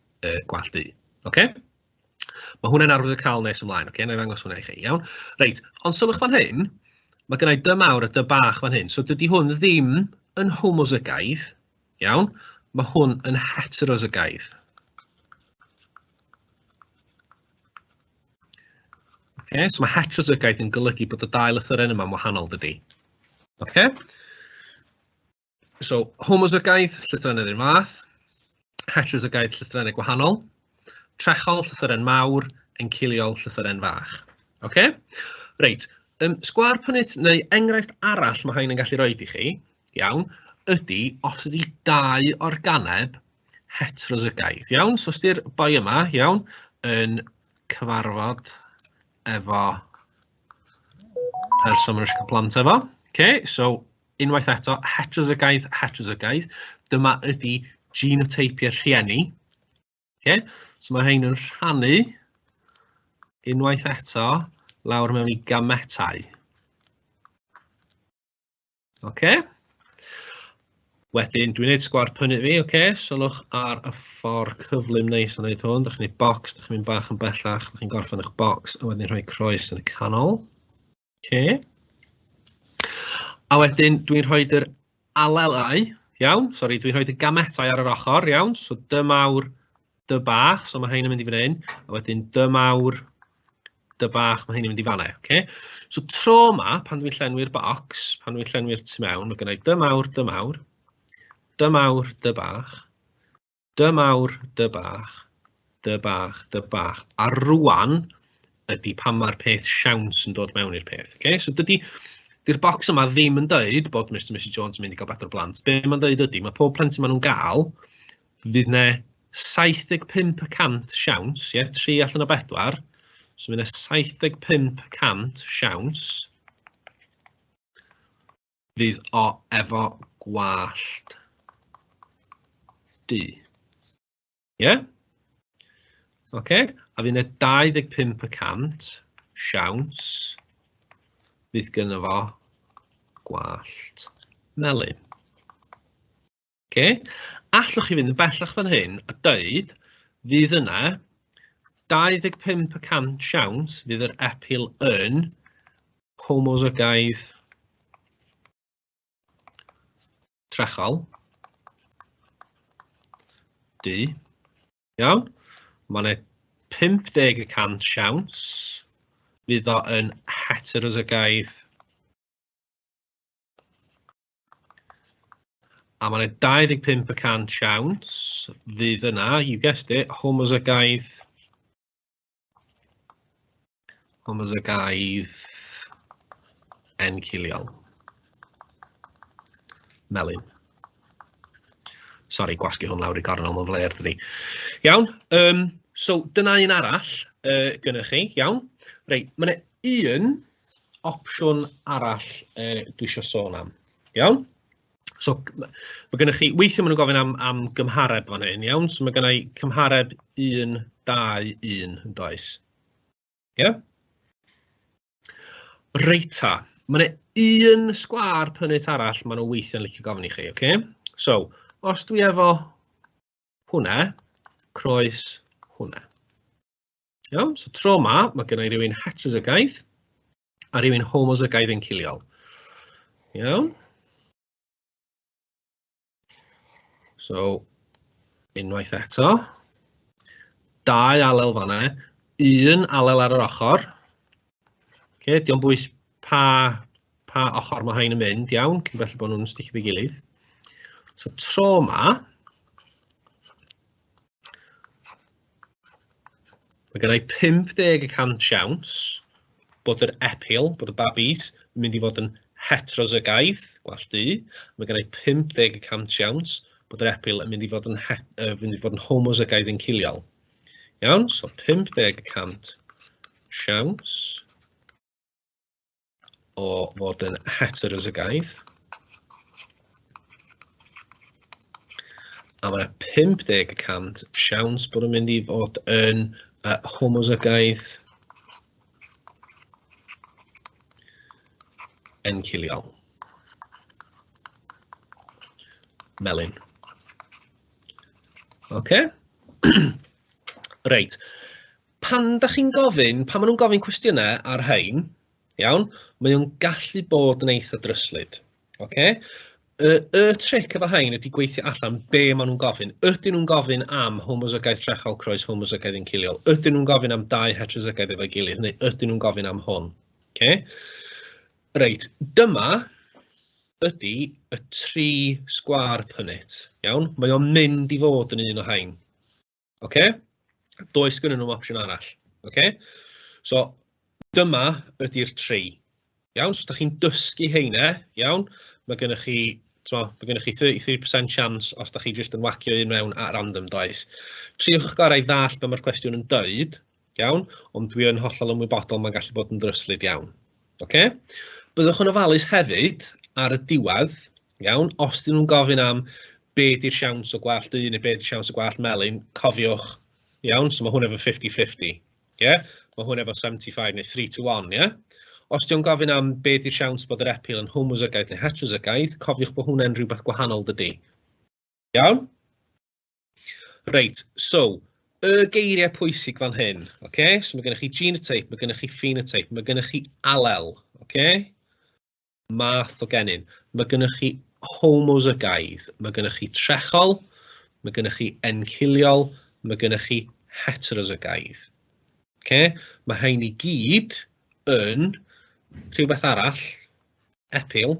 [SPEAKER 2] du. Okay? Mae hwnna'n arwydd y cael nes ymlaen. Okay? Na i ddangos hwnna i chi. Iawn? Reit, ond sylwch fan hyn, mae gennau dy mawr a dy bach fan hyn. So dydy hwn ddim yn homozygaidd. Iawn? Mae hwn yn heterozygaidd. Okay, so mae heterozygaidd yn golygu bod y dau lythyren yma'n wahanol dydy. Okay? So, homozygaidd, llythyrennau yr un fath. Heterozygaidd, llythyrennau gwahanol. Trechol, llythyren mawr. Enciliol, llythyren fach. Okay? Reit, sgwâr Punnett neu enghraifft arall mae hyn yn gallu roed i chi, iawn, ydy os ydy 2 organeb heterozygaidd, iawn? So os ydy'r boi yma, iawn, yn cyfarfod efo person maen nhw eisiau cael plant efo. Okay? So, unwaith eto, heterozygaidd, dyma ydy genotypiau'r rhieni. Okay? So mae hyn yn rhannu, unwaith eto, lawr mewn i gametau. Okay? Wedyn, dwi'n gwneud sgwâr Punnett fi, okay? Sylwch ar y ffordd cyflym neis o wneud hwn. Dych chi'n gwneud bocs, dych chi'n mynd bach yn bellach, dych chi'n gorffen eich bocs, a wedyn rhoi croes yn y canol. Okay. A wedyn, dwi'n rhoi'r alelau, iawn? Sori, dwi'n rhoi'r gametau ar yr ochr, iawn? So, dy mawr, dy bach, so mae hyn yn mynd i fan hyn, a wedyn dy mawr, dy bach, mae hyn yn mynd i fanna. Okay? So, tro yma, pan dwi'n llenwi'r bocs, pan dwi'n llenwi'r tu mewn, mae gennau dy mawr, dy mawr, dy mawr, dy bach, dy mawr, dy bach, dy bach, dy bach. A rwan ydy pan mae'r peth siawns yn dod mewn i'r peth. Okay? So dydy'r bocs yma ddim yn dweud bod Mr a Mrs Jones yn mynd i gael 4 blant. Be mae'n dweud ydy, mae pob plentyn maen nhw'n gael, fydd ne 75% siawns, 3 allan o 4, so fydd ne 75% siawns fydd o efo gwallt du. Ie? Oce? A fydd yna 25% siawns fydd gynno fo gwallt melyn. Oce? Allwch chi fynd yn bellach fan hyn a dweud fydd yna 25% siawns fydd yr epil yn homozygaidd trechol. Du. Iawn? Mae yna 50% siawns fydd o yn heterozygaidd. A mae yna 25% siawns fydd yna, you guessed it, homozygaidd enciliol. Melyn. Sori, gwasgu hwn lawr i gornel mewn fler, dydi. Iawn, so dyna un arall gynnwch chi, iawn. Reit, mae yna un opsiwn arall dwi eisiau sôn am, iawn. So, mae gynnwch chi, weithio maen nhw'n gofyn am gymhareb fan hyn, iawn. So mae gynnau cymhareb 1, 2, 1 yn does. Ie? Reita, mae yna un sgwâr Punnett arall maen nhw weithio'n licio gofyn i chi, okay? So, os dwi efo hwnna, croes hwnna. Iawn, so tro yma, mae gennau rhywun heterozygaidd a rhywun homozygaidd enciliol. Iawn. So, unwaith eto, 2 alel fanna, 1 alel ar yr ochr. Okay, diolch bwys pa ochr mae hyn yn mynd, iawn, cyn felly bod nhw'n sticio fi gilydd. So, tro yma, mae gennau 50% siawns bod yr epil, bod y babis, yn mynd i fod yn heterozygaidd, gwall du. Mae gen i 50% siawns bod yr epil yn mynd i fod yn homozygaidd yn ciliol. Iawn, so 50% siawns o fod yn heterozygaidd. A mae 50% siawns bod yn mynd i fod yn homozygaidd yn ciliol. Melyn. OK? Reit. Pan maen nhw'n gofyn cwestiynau ar hein, iawn, mae nhw'n gallu bod yn eitha dryslyd. OK? Y tric efo hein ydy gweithio allan be maen nhw'n gofyn. Ydyn nhw'n gofyn am homozygaeth trechol croes homozygaeth yn ciliol? Ydyn nhw'n gofyn am dau heterozygaeth efo'i gilydd? Neu ydyn nhw'n gofyn am hwn? Okay? Reit, dyma ydy y 3 sgwâr Punnett. Iawn? Mae o'n mynd i fod yn un o hein. Okay? Does gynnyn nhw'n opsiwn arall. Okay? So, dyma ydy'r 3. Iawn? So, da chi'n dysgu heine. Iawn? Mae gennych chi 33% chance os da chi jyst yn wacio un mewn at random, does. Triwch eich gorau ddall be mae'r cwestiwn yn dweud, iawn, ond dwi yn hollol ymwybodol mae'n gallu bod yn dryslyd iawn. Okay? Byddwch yn ofalus hefyd ar y diwedd, iawn, os dyn nhw'n gofyn am be di'r siawns o gwallt du neu be di'r siawns o gwallt melyn, cofiwch, iawn, so mae hwn efo 50-50, yeah? Mae hwn efo 75 neu 3-1, yeah? Os di'n gofyn am be di'r siawns bod yr epil yn homozygaeth neu heterozygaeth, cofiwch bod hwnna'n rhywbeth gwahanol dydy. Iawn? Reit, so, y geiriau pwysig fan hyn, okay? So mae gennych chi genotype, mae gennych chi phenotype, mae gennych chi alel, okay? Math o genyn. Mae gennych chi homozygaidd, mae gennych chi trechol, mae gennych chi enciliol, mae gennych chi heterozygaidd. Okay? Mae hein i gyd yn rhywbeth arall, epil,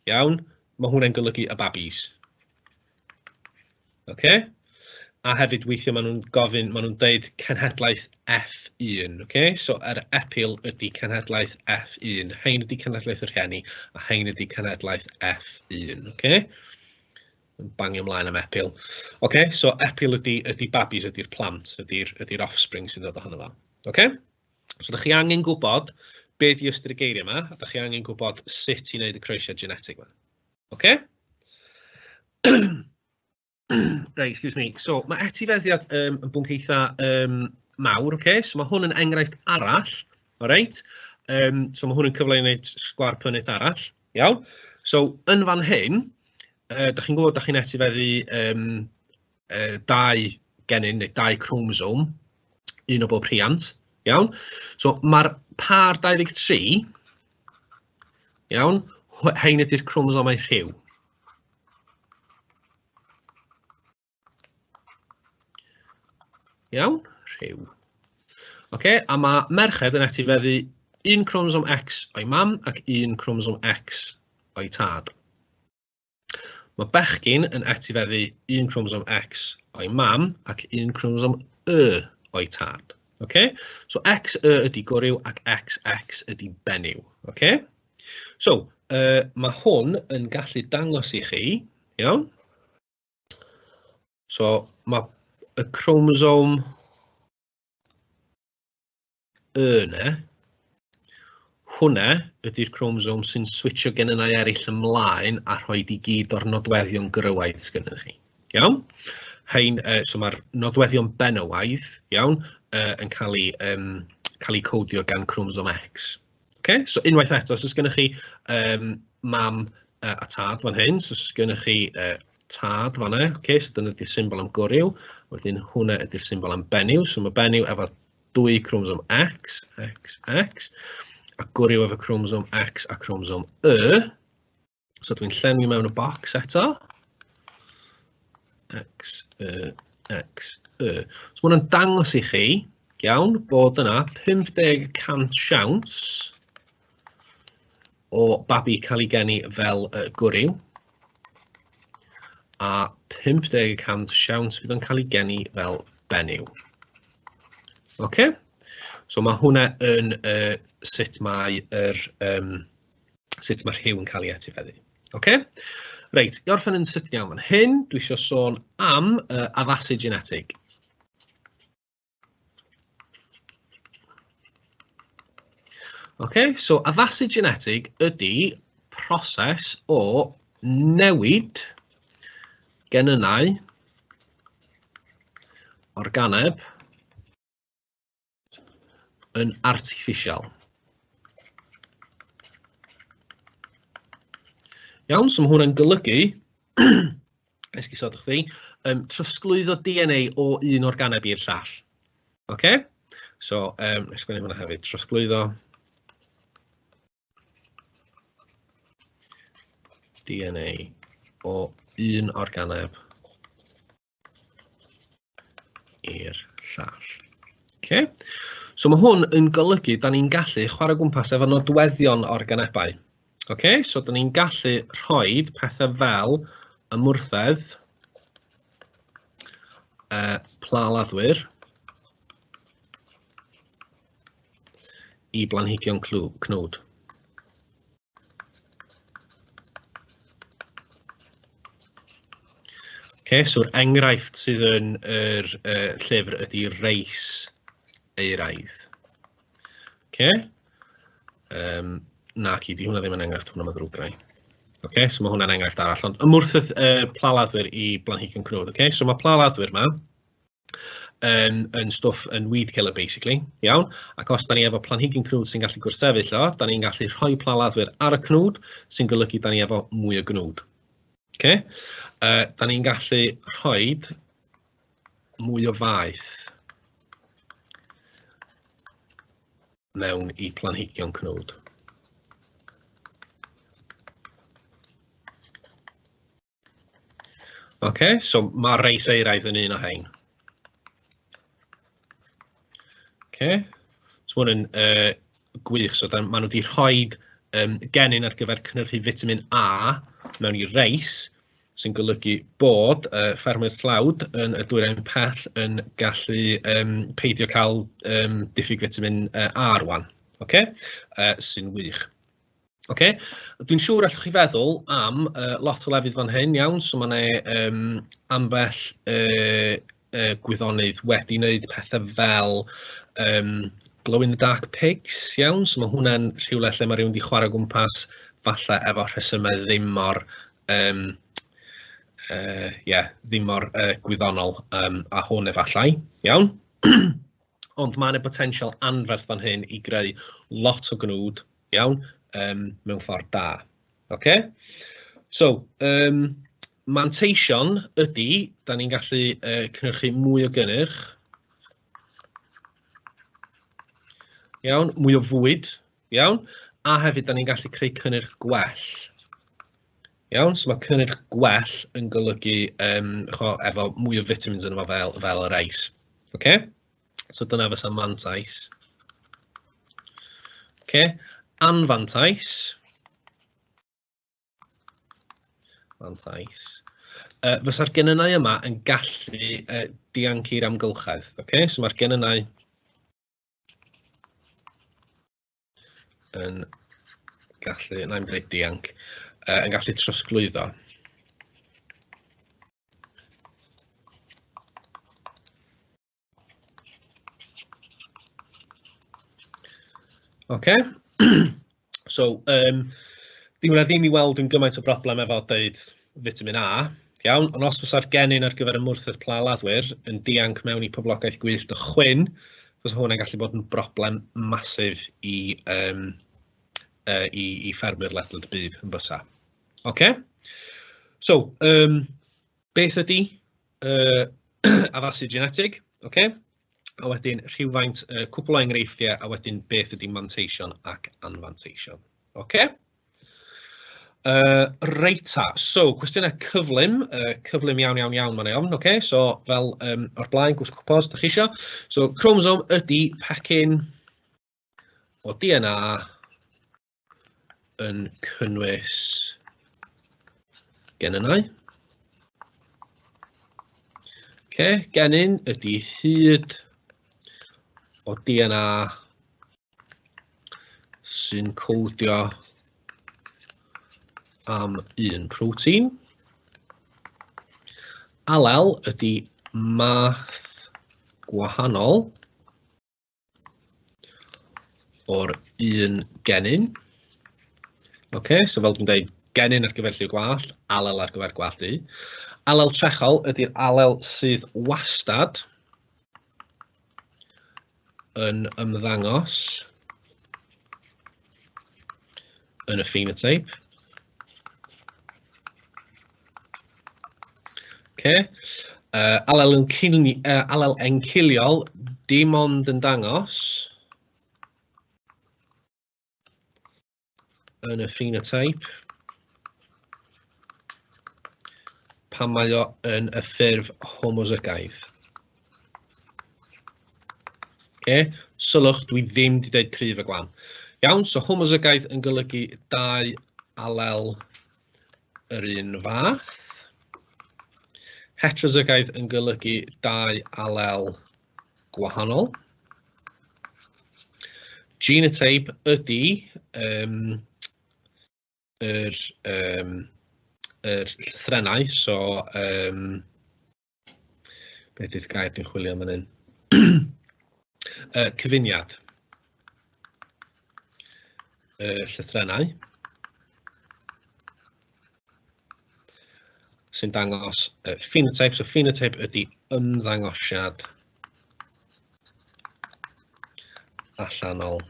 [SPEAKER 2] iawn, mae hwnna'n golygu y babis. Okay? A hefyd weithio maen nhw'n deud cenhedlaeth F1. Okay? So, yr epil ydy cenhedlaeth F1. Hein ydy cenhedlaeth yr rhieni, a hein ydy cenhedlaeth F1. Okay? Bangio ymlaen am epil. Okay? So, epil ydy babis, ydy'r plant, ydy'r offspring sy'n dod ohono fo. Okay? So, da chi angen gwybod be di ystyr y geiriau yma, a da chi angen gwybod sut i wneud y croesiad genetig yma. Okay? Right, excuse me. So, mae etifeddiad yn bwnc eitha mawr, okay? So, mae hwn yn enghraifft arall, alright? So, mae hwn yn cyfle i wneud sgwâr Punnett arall, iawn? So, yn fan hyn, da chi'n gwybod da chi'n etifeddu 2 genyn neu 2 chromosome, un o bob rhiant, iawn? So, mae'r par 23, iawn, hein ydy'r chromosomau rhyw. Iawn, rhyw. Okay, a mae merched yn etifeddu 1 chromosom X o'i mam ac 1 chromosom X o'i tad. Mae bechgyn yn etifeddu 1 chromosom X o'i mam ac 1 chromosom Y o'i tad. Okay? So X, Y ydy gwryw ac XX ydy benyw. Okay? So, mae hwn yn gallu dangos i chi, iawn? So, mae y chromosome Y, hwnna ydy'r chromosome sy'n switcho genynau eraill ymlaen a rhoi i gyd o'r nodweddion gyrywaidd sgynnych chi. Iawn? So mae'r nodweddion benywaidd, iawn, yn cael ei codio gan chromosome X. Okay? So unwaith eto, so sgynnych chi mam a tad fan hyn, so sgynnych chi tad fan'na, okay? So dyna ydy'r symbol am gwryw, wedyn hwnna ydy'r symbol am benyw, so mae benyw efo 2 chromosom X, a gwryw efo chromosom X a chromosom Y. So dwi'n llenwi mewn y box eto. X, Y. So mae hwnna'n dangos i chi, iawn, bod yna 50% siawns o babi cael ei geni fel gwryw, a 50% siawns fydd o'n cael ei geni fel benyw. Okay? So mae hwnna yn sut mae'r rhyw yn cael ei etifeddu. Okay? Reit, i orffen yn sydyn iawn fan hyn, dwi eisiau sôn am addasu genetig. Okay, so addasu genetig ydy proses o newid genynau organeb yn artiffisial. Iawn, so mae hwnna'n golygu, esgusodwch fi, trosglwyddo DNA o un organeb i'r llall. Okay? So, esgwennu hwnna hefyd, trosglwyddo DNA o un organeb i'r llall. Okay? So mae hwn yn golygu, da ni'n gallu chwarae gwmpas efo nodweddion organebau. Okay? So da ni'n gallu rhoi pethau fel ymwrthedd, plaladdwyr i blanhigion cnwd. Okay, so'r enghraifft sydd yn yr llyfr ydy reis euraidd. Okay? Nac i, di hwnna ddim yn enghraifft, hwnna mae ddrwg gennai. Okay, so mae hwnna'n enghraifft arall, ond ymwrthedd plaladdwyr i blanhigion cnwd. Okay? So mae plaladdwyr yma yn stwff yn weed killer, basically. Iawn? Ac os da ni efo planhigyn cnwd sy'n gallu gwrthsefyll o, da ni'n gallu rhoi plaladdwyr ar y cnwd sy'n golygu da ni efo mwy o gnwd. Okay? Da ni'n gallu rhoi mwy o faeth mewn i planhigion cnwd. Okay, so mae reis euraidd yn un o hein. Okay, so hwn yn gwych, so maen nhw wedi rhoi genyn ar gyfer cynhyrchu fitamin A mewn i reis, sy'n golygu bod ffermwyr tlawd yn y dwyrain pell yn gallu peidio cael diffyg fitamin A rwan. Okay? Sy'n wych. Okay? Dwi'n siŵr allwch chi feddwl am lot o lefydd fan hyn, iawn, so mae'n ambell gwyddonydd wedi wneud pethau fel glow in the dark pigs, iawn, so mae hwnna'n rhywle lle mae rhywun wedi chwarae gwmpas falle efo rhesymau ddim mor ddim mor gwyddonol a hwn efallai, iawn. Ond mae yna potensial anferth fan hyn i greu lot o gnwd, iawn, mewn ffordd da. Okay? So, manteision ydy, da ni'n gallu cynhyrchu mwy o gynnyrch, iawn, mwy o fwyd, iawn, a hefyd da ni'n gallu creu cynnyrch gwell. Iawn, so mae cynnyrch gwell yn golygu efo mwy o vitamins yn efo fel y reis. Okay? So dyna fysa mantais. Okay? Anfantais. Fysa'r genynau yma yn gallu dianc i'r amgylchedd. Okay? So mae'r genynau yn gallu, na'n dweud dianc, yn gallu trosglwyddo. Okay? So, di hwnna ddim i weld yn gymaint o broblem efo dweud vitamin A, iawn, ond os fysa'r genyn ar gyfer ymwrthedd plaladdwyr yn dianc mewn i poblogaeth gwyllt o chwyn, fysa hwnna'n gallu bod yn broblem masif i ffermwyr ledled y byd yn bysa. Okay? So, beth ydy addasu genetig? Okay? A wedyn rhywfaint cwpl o enghreifftiau, a wedyn beth ydy manteision ac anfanteision. Okay? Reita, so cwestiynau cyflym, cyflym iawn ma'n iawn, okay? So fel o'r blaen, gwrs cwpos, da chi isio. So chromosome ydy pecyn o DNA yn cynnwys genynau. Okay? Genyn ydy hyd o DNA sy'n codio am un protein. Alel ydy math gwahanol o'r un genyn. Okay, so fel dwi'n dweud, genyn ar gyfer lliw gwallt, alel ar gyfer gwallt du. Alel trechol ydy'r alel sydd wastad yn ymddangos yn y phenotype. Okay. Alel enciliol dim ond yn dangos yn y phenotype pan mae o yn y ffurf homozygaidd. Okay. Sylwch, dwi ddim wedi dweud cryf y gwan. Iawn, so homozygaidd yn golygu dau alel yr un fath. Heterozygaidd yn golygu dau alel gwahanol. Genotype ydy yr llythrennau, so beth ydy'r gair dwi'n chwilio am hyn? Cyfuniad llythrennau sy'n dangos phenotype. So phenotype ydy ymddangosiad allanol.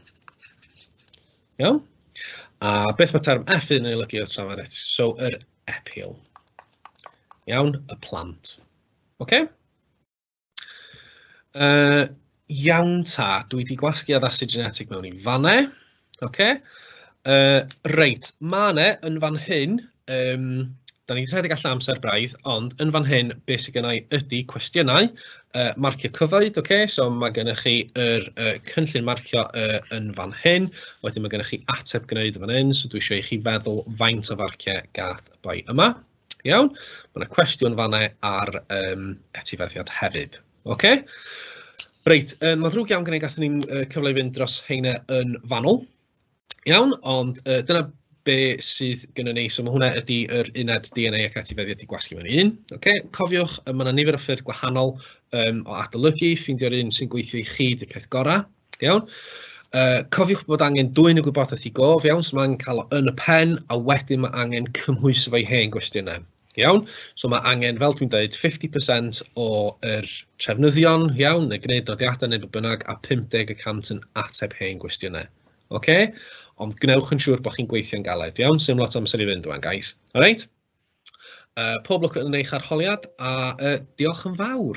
[SPEAKER 2] Iawn? A beth mae term F yn ei olygu o trafod eto? So yr epil. Iawn? Y plant. Okay? Iawn ta, dwi wedi gwasgu addasu genetig mewn I fannau. Okay? Reit, mae yna yn fan hyn, da ni wedi rhedeg allan amser braidd, ond yn fan hyn, beth sydd gennau ydy cwestiynau, marcio cyfoed, okay? So mae gennych chi cynllun marcio yn fan hyn, wedyn mae gennych chi ateb gwneud yn fan hyn, so dwi eisiau I chi feddwl faint o farciau gath boi yma. Iawn? Mae yna cwestiwn fannau ar etifeddiad hefyd. Okay? Reit, mae ddrwg iawn gen I gathon ni'n cyfle I fynd dros heina yn fanwl. Iawn, ond dyna be sydd gyda ni, so mae hwnna ydy yr uned DNA ac etifeddiad I gwasgu mewn un. Okay? Cofiwch, mae yna nifer o ffyrdd gwahanol o adolygu, ffeindio'r un sy'n gweithio I chi ydy'r peth gorau. Iawn? Cofiwch bod angen dwyn y gwybodaeth I gof, iawn, so mae angen cael o yn y pen, a wedyn mae angen cymhwyso fo'i hen gwestiynau. Iawn, so mae angen, fel dwi'n dweud, 50% o'r trefnyddion, iawn, neu gwneud nodiadau neu bynnag, a 50% yn ateb hen gwestiynau. Okay? Ond gnewch yn siŵr bod chi'n gweithio'n galed, iawn? Sym lot o amser I fynd dwi'n, guys. Alright? Pob lwc yn eich arholiad, a diolch yn fawr.